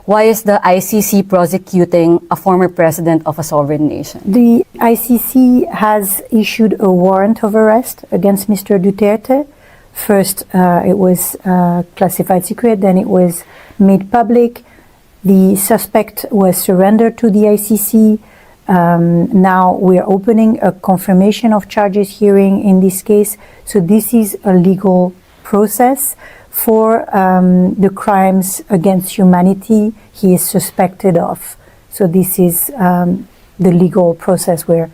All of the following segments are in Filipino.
Why is the ICC prosecuting a former president of a sovereign nation? The ICC has issued a warrant of arrest against Mr. Duterte. First, it was classified secret, then it was made public. The suspect was surrendered to the ICC. Now we're opening a confirmation of charges hearing in this case. So this is a legal process for the crimes against humanity he is suspected of. So this is the legal process where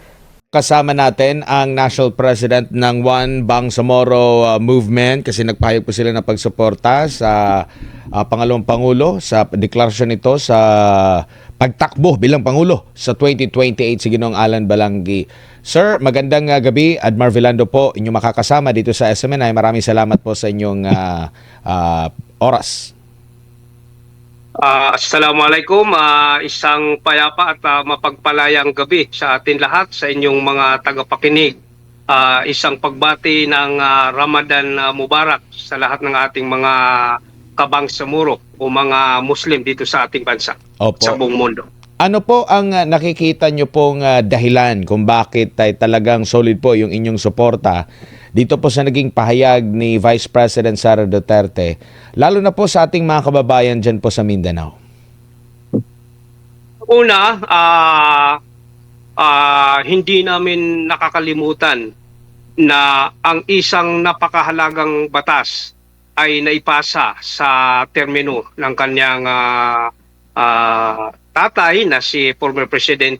Kasama natin ang National President ng One Bangsamoro Movement kasi nagpahayag po sila ng pagsuporta sa Pangalawang Pangulo sa deklarasyon nito sa pagtakbo bilang Pangulo sa 2028 si Ginoong Alan Balanggi. Sir, magandang gabi. Admar Vilando po, inyong makakasama dito sa SMNI. Maraming salamat po sa inyong oras. Assalamualaikum, isang payapa at mapagpalayang gabi sa atin lahat, sa inyong mga tagapakinig. Isang pagbati ng Ramadan Mubarak sa lahat ng ating mga kabangsamoro o mga Muslim dito sa ating bansa. Opo. Sa buong mundo. Ano po ang nakikita nyo pong dahilan kung bakit ay talagang solid po yung inyong suporta dito po sa naging pahayag ni Vice President Sara Duterte, lalo na po sa ating mga kababayan dyan po sa Mindanao? Una, hindi namin nakakalimutan na ang isang napakahalagang batas ay naipasa sa termino ng kanyang tatay na si former President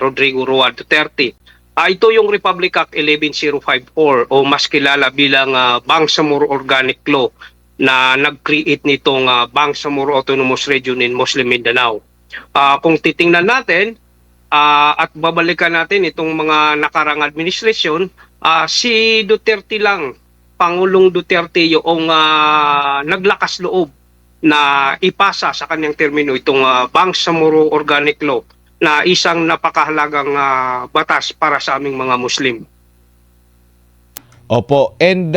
Rodrigo Roa Duterte. Ito yung Republic Act 11054 o mas kilala bilang Bangsamoro Organic Law na nag-create nitong Bangsamoro Autonomous Region in Muslim Mindanao. Kung titingnan natin at babalikan natin itong mga nakarang administrasyon, si Duterte lang, Pangulong Duterte yung naglakas loob na ipasa sa kanyang termino itong Bangsamoro Organic Law na isang napakahalagang batas para sa aming mga Muslim. Opo, and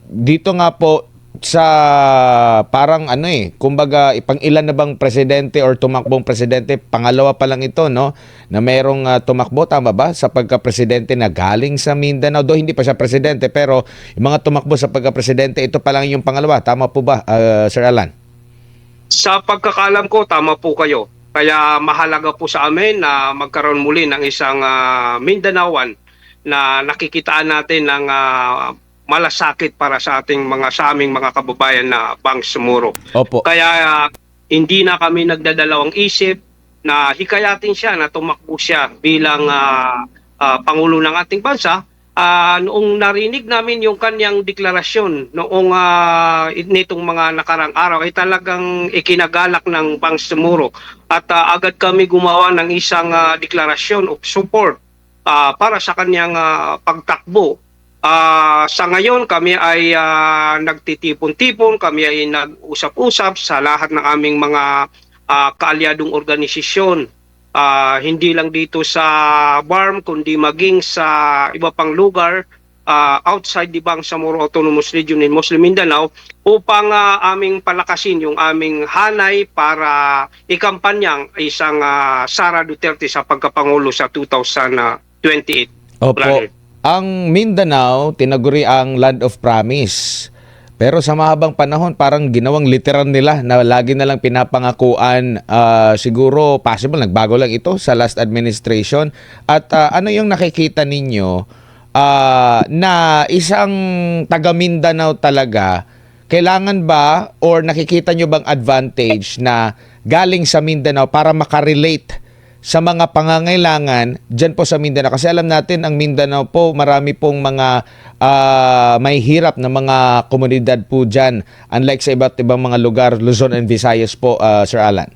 dito nga po sa parang kumbaga ipang-ilan na bang presidente or tumakbong presidente, pangalawa pa lang ito, no, na merong tumakbo, tama ba, sa pagka-presidente na galing sa Mindanao, do hindi pa siya presidente pero yung mga tumakbo sa pagka-presidente, ito pa lang yung pangalawa, tama po ba, Sir Alan? Sa pagkakaalam ko, tama po kayo. Kaya mahalaga po sa amin na magkaroon muli ng isang Mindanaoan na nakikitaan natin ng malasakit para sa aming mga kababayan na Bangsamoro. Opo. Kaya hindi na kami nagdadalawang isip na hikayatin siya na tumakbo siya bilang Pangulo ng ating bansa. Noong narinig namin yung kanyang deklarasyon noong nitong mga nakarang araw ay talagang ikinagalak ng Bangsamoro at agad kami gumawa ng isang deklarasyon of support para sa kanyang pagtakbo. Sa ngayon kami ay nagtitipon-tipon, kami ay nag-usap-usap sa lahat ng aming mga kaalyadong organisasyon. Hindi lang dito sa BARM kundi maging sa iba pang lugar outside the Bangsamoro Autonomous Region in Muslim Mindanao upang aming palakasin yung aming hanay para ikampanyang isang Sara Duterte sa pagkapangulo sa 2028. Opo. Ang Mindanao tinaguri ang Land of Promise. Pero sa mahabang panahon, parang ginawang literal nila na lagi na lang pinapangakuan. Siguro possible, nagbago lang ito sa last administration. At ano yung nakikita ninyo na isang taga Mindanao talaga, kailangan ba or nakikita nyo bang advantage na galing sa Mindanao para makarelate sa mga pangangailangan dyan po sa Mindanao? Kasi alam natin ang Mindanao po, marami pong mga may hirap na mga komunidad po dyan. Unlike sa iba't ibang mga lugar, Luzon and Visayas po, Sir Alan.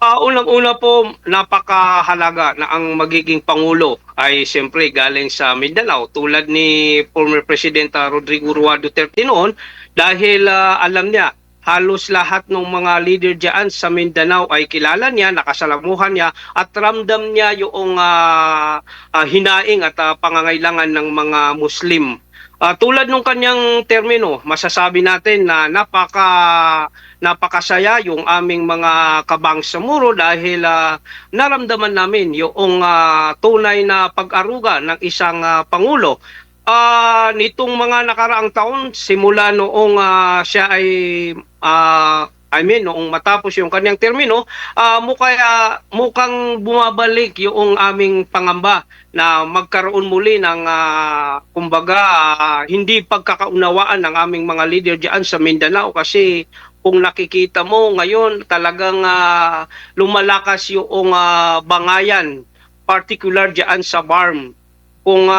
Unang-una po, napakahalaga na ang magiging Pangulo ay siyempre galing sa Mindanao tulad ni former President Rodrigo Roa Duterte noon dahil alam niya halos lahat ng mga leader diyan sa Mindanao ay kilala niya, nakasalamuhan niya at ramdam niya yung hinaing at pangangailangan ng mga Muslim. Tulad nung kanyang termino, masasabi natin na napakasaya yung aming mga kabangsamoro dahil naramdaman namin yung tunay na pag-aruga ng isang pangulo. Nitong mga nakaraang taon, simula noong siya ay noong matapos yung kanyang termino, mukhang bumabalik yung aming pangamba na magkaroon muli ng kumbaga hindi pagkakaunawaan ng aming mga leader diyan sa Mindanao, kasi kung nakikita mo ngayon talagang lumalakas yung bangayan, particular diyan sa BARM. Kung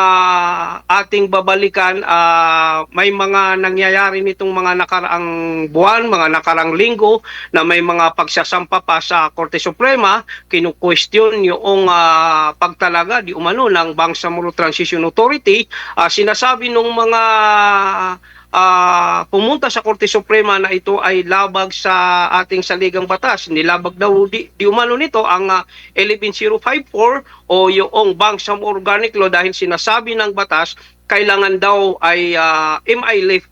ating babalikan, may mga nangyayari nitong mga nakaraang buwan, mga nakaraang linggo na may mga pagsasampa pa sa Korte Suprema, kinu-question yung pagtalaga di umano ng Bangsamoro Transition Authority. Sinasabi nung mga pumunta sa Korte Suprema na ito ay labag sa ating saligang batas. Nilabag daw di umano nito ang 11054 o yung Bangsamoro Organic Law dahil sinasabi ng batas kailangan daw ay MILF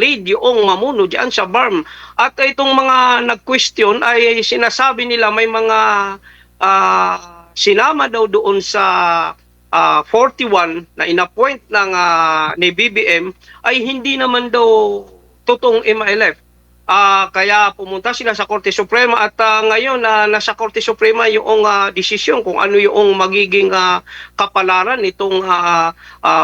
lead yung mamuno diyan sa BARM. At itong mga nag-question ay sinasabi nila may mga sinama daw doon sa 41 na inappoint ng ni BBM ay hindi naman daw totoong MILF. Kaya pumunta sila sa Korte Suprema at ngayon nasa Korte Suprema yung desisyon kung ano yung magiging kapalaran nitong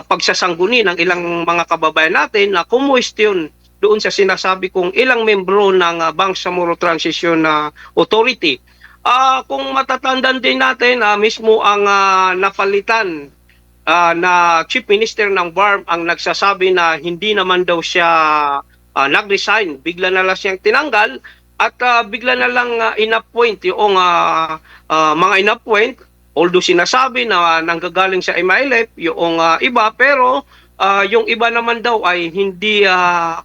pagsasangguni ng ilang mga kababayan natin na kumwestiyon doon sa sinasabi kong ilang membro ng Bangsamoro Transition Authority. Kung matatandaan din natin, mismo ang napalitan na Chief Minister ng BARM ang nagsasabi na hindi naman daw siya nag-resign. Bigla na lang siyang tinanggal at bigla na lang inappoint yung mga inappoint. Although sinasabi na nanggagaling sa MILF yung iba, pero yung iba naman daw ay hindi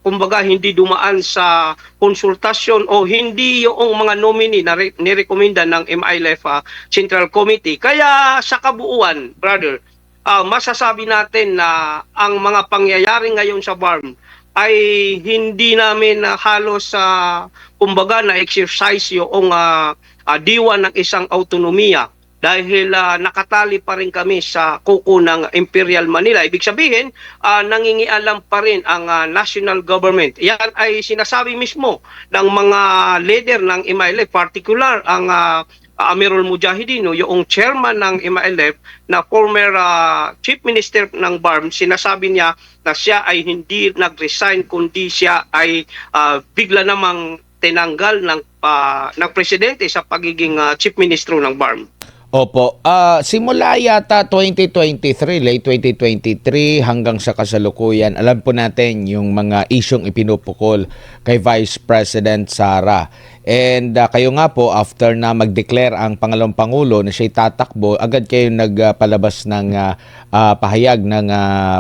kumbaga hindi dumaan sa konsultasyon o hindi yung mga nominee na nirekomenda ng MILF Central Committee. Kaya sa kabuuan, brother, masasabi natin na ang mga pangyayari ngayon sa BARM ay hindi namin halos kumbaga na exercise yung diwa ng isang autonomiya. Dahil nakatali pa rin kami sa kuko ng Imperial Manila. Ibig sabihin, nangingialam pa rin ang national government. Yan ay sinasabi mismo ng mga leader ng MILF, particular ang Amirul Mujahideen, yung chairman ng MILF na former chief minister ng BARM. Sinasabi niya na siya ay hindi nag-resign kundi siya ay bigla namang tinanggal ng presidente sa pagiging chief ministro ng BARM. Opo. Simula yata 2023, late 2023 hanggang sa kasalukuyan, alam po natin yung mga isyong ipinupukol kay Vice President Sara. And kayo nga po, after na mag-declare ang pangalawang Pangulo na siya'y tatakbo, agad kayo nagpalabas ng pahayag ng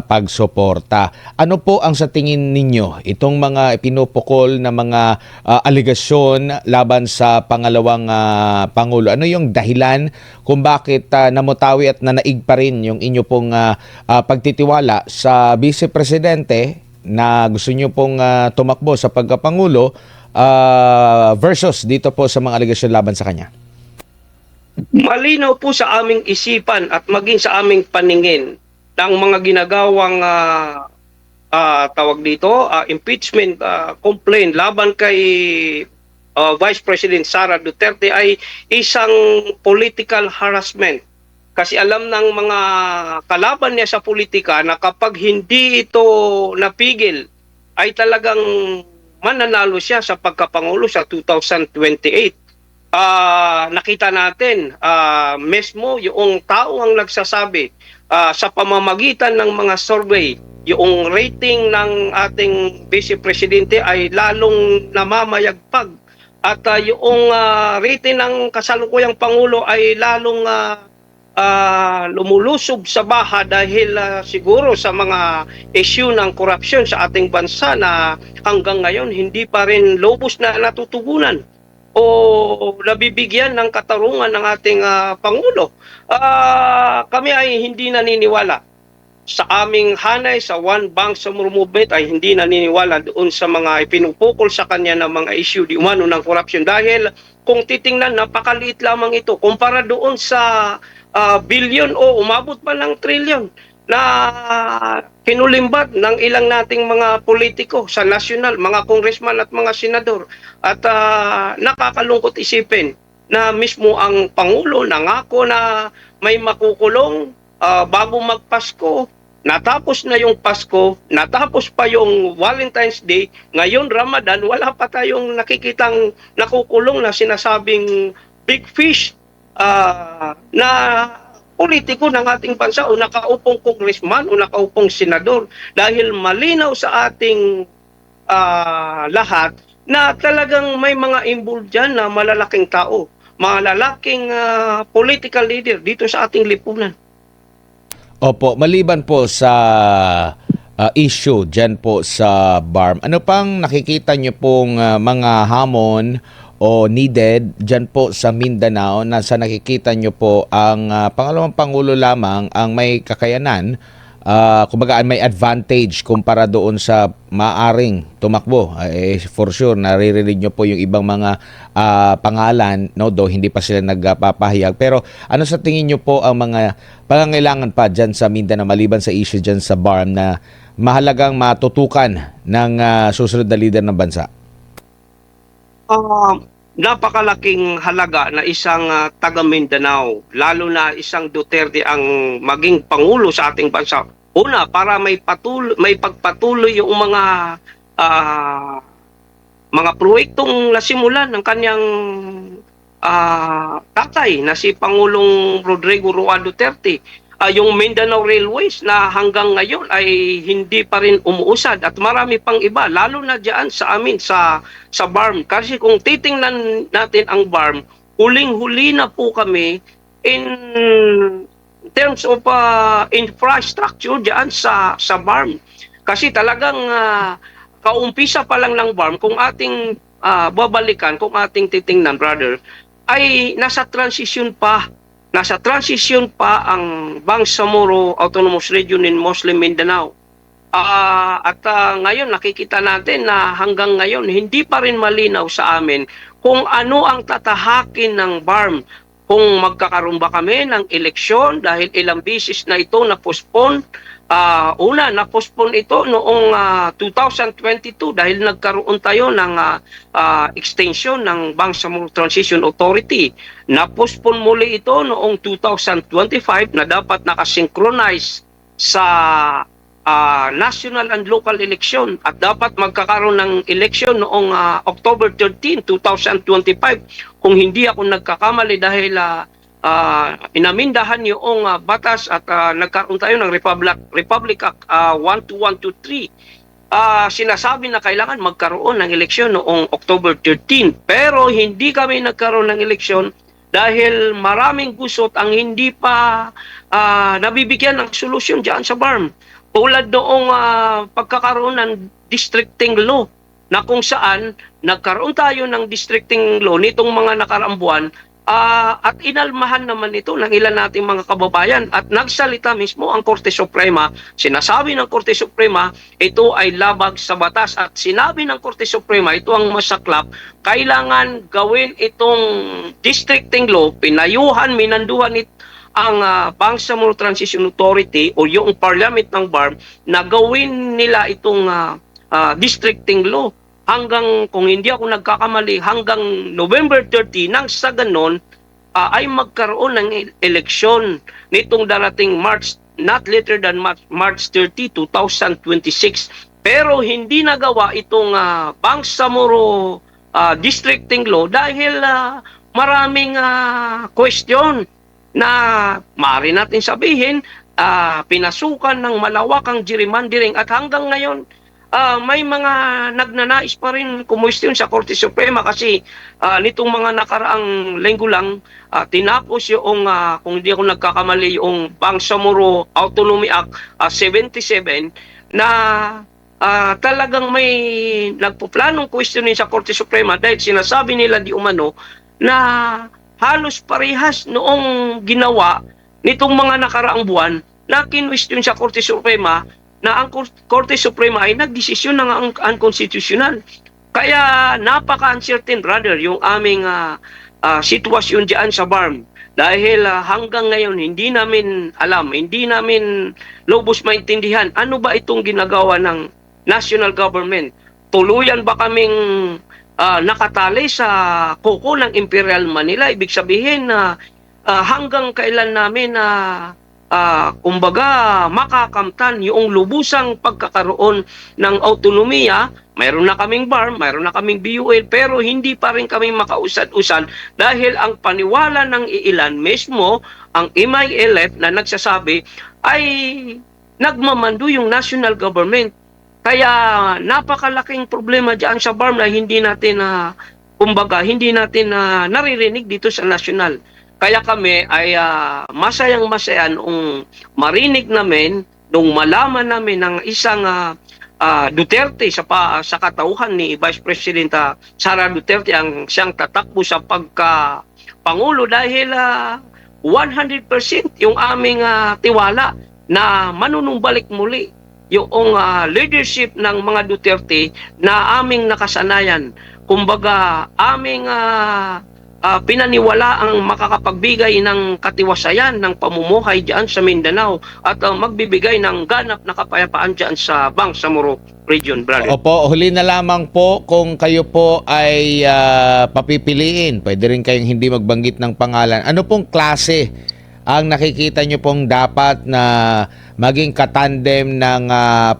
pagsuporta. Ano po ang sa tingin ninyo itong mga pinupukol na mga aligasyon laban sa pangalawang Pangulo? Ano yung dahilan kung bakit namutawi at nanaig pa rin yung inyo pong pagtitiwala sa Vice Presidente na gusto nyo pong tumakbo sa pagkapangulo versus dito po sa mga aligasyon laban sa kanya? Malinaw po sa aming isipan at maging sa aming paningin ng mga ginagawang tawag dito, impeachment complaint laban kay Vice President Sara Duterte ay isang political harassment. Kasi alam ng mga kalaban niya sa politika na kapag hindi ito napigil ay talagang mananalo siya sa pagkapangulo sa 2028. Nakita natin mismo yung tao ang nagsasabi sa pamamagitan ng mga survey, yung rating ng ating Vice Presidente ay lalong namamayagpag at yung rating ng kasalukuyang Pangulo ay lalong lumulusob sa baha dahil siguro sa mga issue ng korupsyon sa ating bansa na hanggang ngayon hindi pa rin lubos na natutugunan o nabibigyan ng katarungan ng ating Pangulo. Kami ay hindi naniniwala sa aming hanay sa One Bangsamoro Movement ay hindi naniniwala doon sa mga ipinupukol sa kanya ng mga issue di umano ng corruption. Dahil kung titingnan, napakaliit lamang ito kumpara doon sa billion o umabot pa ng trillion na kinulimbat ng ilang nating mga politiko sa nasyonal, mga congressman at mga senador. At nakakalungkot isipin na mismo ang Pangulo nangako na may makukulong bago magpasko. Natapos na yung Pasko, natapos pa yung Valentine's Day, ngayon Ramadan, wala pa tayong nakikitang nakukulong na sinasabing big fish na politiko ng ating bansa o nakaupong congressman o nakaupong senador. Dahil malinaw sa ating lahat na talagang may mga involved dyan na malalaking tao, malalaking political leader dito sa ating lipunan. Opo, maliban po sa issue dyan po sa BARM, ano pang nakikita nyo pong mga hamon o needed dyan po sa Mindanao na sa nakikita nyo po ang pangalawang Pangulo lamang ang may kakayanan, kumbaga may advantage kumpara doon sa maaring tumakbo? For sure, naririnig nyo po yung ibang mga pangalan, no, do hindi pa sila nagpapahayag. Pero ano sa tingin nyo po ang mga pangangailangan pa dyan sa Mindanao maliban sa issue dyan sa BARM na mahalagang matutukan ng susunod na leader ng bansa? Napakalaking halaga na isang taga Mindanao, lalo na isang Duterte ang maging pangulo sa ating bansa. Una, para may pagpatuloy yung mga proyektong nasimulan ng kanyang tatay na si Pangulong Rodrigo Roa Duterte. Yung Mindanao Railways na hanggang ngayon ay hindi pa rin umuusad at marami pang iba, lalo na diyan sa amin sa BARM. Kasi kung titingnan natin ang BARM, huling-huli na po kami in terms of infrastructure diyan sa BARM. Kasi talagang kaumpisa pa lang ng BARM, kung ating babalikan, kung ating titingnan, brother, ay nasa transition pa ang Bangsamoro Autonomous Region in Muslim Mindanao. Ngayon nakikita natin na hanggang ngayon hindi pa rin malinaw sa amin kung ano ang tatahakin ng BARM. Kung magkakaroon ba kami ng eleksyon dahil ilang beses na ito na-postpone. Una, na-postpone ito noong 2022 dahil nagkaroon tayo ng extension ng Bangsamoro Transition Authority. Na-postpone muli ito noong 2025 na dapat nakasynchronize sa national and local election at dapat magkakaroon ng election noong October 13, 2025 kung hindi ako nagkakamali dahil inamindahan yung batas at nagkaroon tayo ng Republic Act 12123. Sinasabi na kailangan magkaroon ng eleksyon noong October 13 pero hindi kami nagkaroon ng eleksyon dahil maraming gusot ang hindi pa nabibigyan ng solusyon diyan sa BARM. Tulad noong pagkakaroon ng districting law na kung saan nagkaroon tayo ng districting law nitong mga nakaraang buwan at inalmahan naman ito ng ilan nating mga kababayan at nagsalita mismo ang Korte Suprema. Sinasabi ng Korte Suprema ito ay labag sa batas at sinabi ng Korte Suprema ito ang masaklap. Kailangan gawin itong districting law, pinayuhan, minanduhan ang Bangsamoro Transition Authority o yung parliament ng BARM na gawin nila itong districting law hanggang, kung hindi ako nagkakamali, hanggang November 30 nang sa ganon ay magkaroon ng eleksyon nitong darating March, not later than March 30, 2026. Pero hindi nagawa itong Bangsamoro districting law dahil maraming question na maaari natin sabihin pinasukan ng malawakang gerrymandering at hanggang ngayon may mga nagnanais pa rin kumwestiyon sa Korte Suprema kasi nitong mga nakaraang linggo lang tinapos yung kung hindi ako nagkakamali yung Bangsamoro Autonomy Act 77 na talagang may nagpuplanong questionin sa Korte Suprema dahil sinasabi nila di umano na halos parehas noong ginawa nitong mga nakaraang buwan na kinwestiyon sa Korte Suprema na ang Korte Suprema ay nagdesisyon na ang unconstitutional. Kaya napaka-uncertain, brother, yung aming sitwasyon diyan sa BARM. Dahil hanggang ngayon, hindi namin alam, hindi namin lubos maintindihan ano ba itong ginagawa ng national government. Tuluyan ba kaming nakatali sa kuko ng Imperial Manila? Ibig sabihin na hanggang kailan namin kumbaga makakamtan yung lubusang pagkakaroon ng autonomiya. Mayroon na kaming BARM, mayroon na kaming BUL, pero hindi pa rin kami makausad-usad dahil ang paniwala ng iilan mismo, ang MILF na nagsasabi ay nagmamando yung national government. Kaya napakalaking problema diyan sa BARM na hindi natin kumbaga hindi natin naririnig dito sa national. Kaya kami ay masayang-masaya noong marinig namin, nung malaman namin ng isang Duterte sa katauhan ni Vice President Sara Duterte ang siyang tatakbo sa pagka-pangulo dahil 100% yung aming tiwala na manunumbalik muli yung leadership ng mga Duterte na aming nakasanayan. Kumbaga, aming pinaniwala ang makakapagbigay ng katiwasayan ng pamumuhay diyan sa Mindanao at magbibigay ng ganap na kapayapaan diyan sa Bangsamoro region, brother. Opo, huli na lamang po kung kayo po ay papipiliin. Pwede rin kayong hindi magbanggit ng pangalan. Ano pong klase ang nakikita nyo pong dapat na maging katandem ng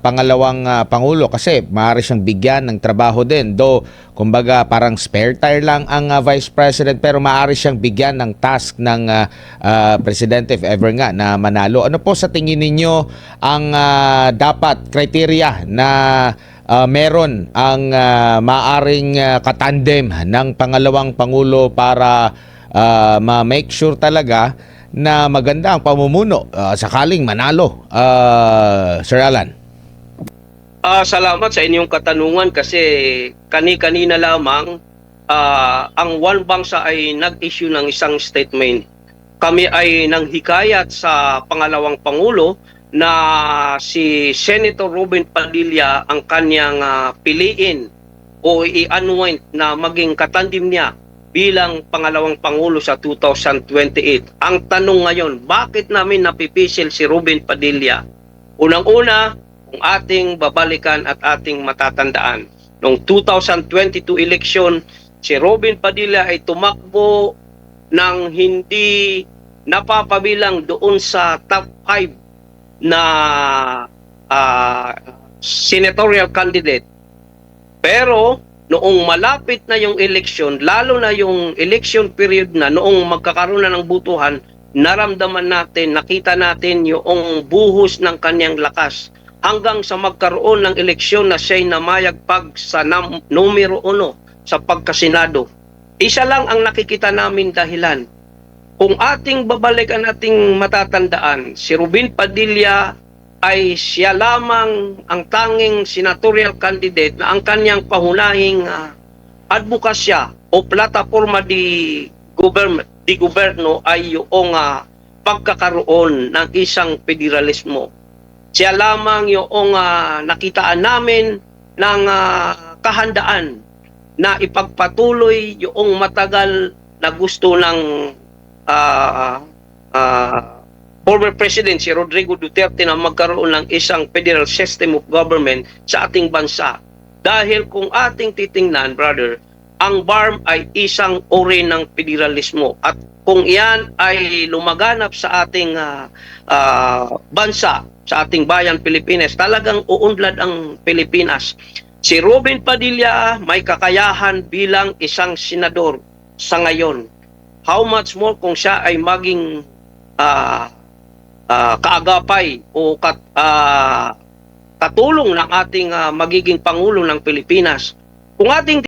pangalawang Pangulo? Kasi maaari siyang bigyan ng trabaho din. Though, kumbaga parang spare tire lang ang Vice President, pero maaari siyang bigyan ng task ng Presidente if ever nga na manalo. Ano po sa tingin ninyo ang dapat criteria na meron ang maaring katandem ng pangalawang Pangulo para ma-make sure talaga na maganda ang pamumuno sakaling manalo, Sir Alan? Salamat sa inyong katanungan kasi kani-kanina lamang ang One Bangsa ay nag-issue ng isang statement. Kami ay nanghikayat sa pangalawang Pangulo na si Senator Robin Padilla ang kanyang piliin o i-anoint na maging katandim niya bilang pangalawang Pangulo sa 2028. Ang tanong ngayon, bakit namin napipisil si Robin Padilla? Unang-una, kung ating babalikan at ating matatandaan, noong 2022 election, si Robin Padilla ay tumakbo ng hindi napapabilang doon sa top 5 na senatorial candidate. Pero noong malapit na yung election, lalo na yung election period na, noong magkakaroon na ng butuhan, naramdaman natin, nakita natin yung buhos ng kanyang lakas hanggang sa magkaroon ng eleksyon na siya'y namayagpag sa numero 1 sa pagkasenado. Isa lang ang nakikita namin dahilan. Kung ating babalikan, ating matatandaan, si Robin Padilla ay siya lamang ang tanging senatorial candidate na ang kanyang pahunahing advokasya o plataforma di gobyerno ay yung pagkakaroon ng isang federalismo. Siya lamang yung nakitaan namin ng kahandaan na ipagpatuloy yung matagal na gusto ng former President si Rodrigo Duterte na magkaroon ng isang federal system of government sa ating bansa. Dahil kung ating titingnan, brother, ang BARM ay isang uri ng federalismo. At kung iyan ay lumaganap sa ating bansa, sa ating bayan Pilipinas, talagang uunlad ang Pilipinas. Si Robin Padilla may kakayahan bilang isang senador sa ngayon. How much more kung siya ay maging kaagapay o katulong ng ating magiging Pangulo ng Pilipinas. Kung ating